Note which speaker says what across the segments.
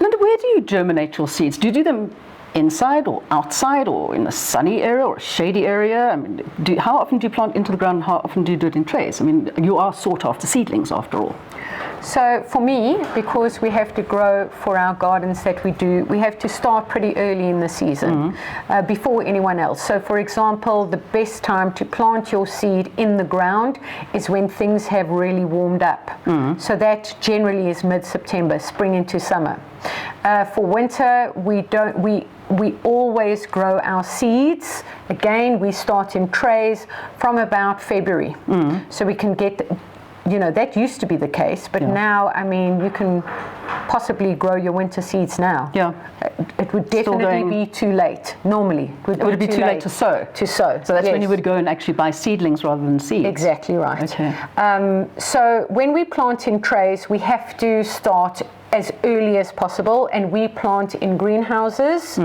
Speaker 1: Linda, where do you germinate your seeds? Do you do them inside or outside or in a sunny area or a shady area? I mean, how often do you plant into the ground? How often do you do it in trays? I mean, you are sought after seedlings after all.
Speaker 2: So for me, because we have to grow for our gardens that we do, we have to start pretty early in the season, before anyone else. So for example, the best time to plant your seed in the ground is when things have really warmed up. So that generally is mid-September, spring into summer. For winter, we always grow our seeds. Again, we start in trays from about February. So we can get, that used to be the case, but now, I mean, you can possibly grow your winter seeds now.
Speaker 1: Yeah.
Speaker 2: It would definitely be too late, normally.
Speaker 1: It would be too late to sow.
Speaker 2: To sow.
Speaker 1: So that's when you would go and actually buy seedlings rather than seeds.
Speaker 2: Exactly right.
Speaker 1: Okay.
Speaker 2: So when we plant in trays, we have to start as early as possible, and we plant in greenhouses,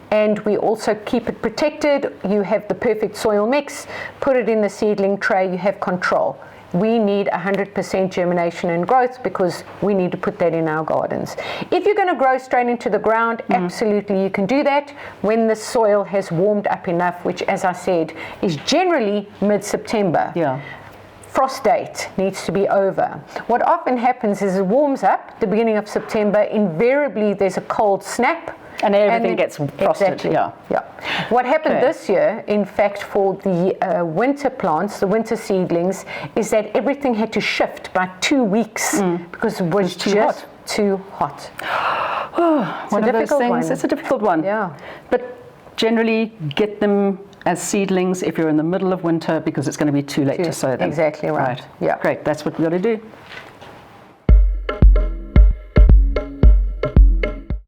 Speaker 2: and we also keep it protected. You have the perfect soil mix, put it in the seedling tray, you have control. We need 100% germination and growth because we need to put that in our gardens. If you're going to grow straight into the ground, absolutely you can do that when the soil has warmed up enough, which, as I said, is generally mid-September.
Speaker 1: Yeah.
Speaker 2: Frost date needs to be over. What often happens is it warms up the beginning of September. Invariably, there's a cold snap.
Speaker 1: And everything gets frosted.
Speaker 2: Exactly. Yeah. What happened this year, in fact, for the winter plants, the winter seedlings, is that everything had to shift by 2 weeks because it was just too hot.
Speaker 1: One of those things. It's a difficult one.
Speaker 2: Yeah.
Speaker 1: But generally, get them as seedlings if you're in the middle of winter because it's going to be too late to sow them.
Speaker 2: Exactly right. Yeah.
Speaker 1: Great. That's what we've got to do.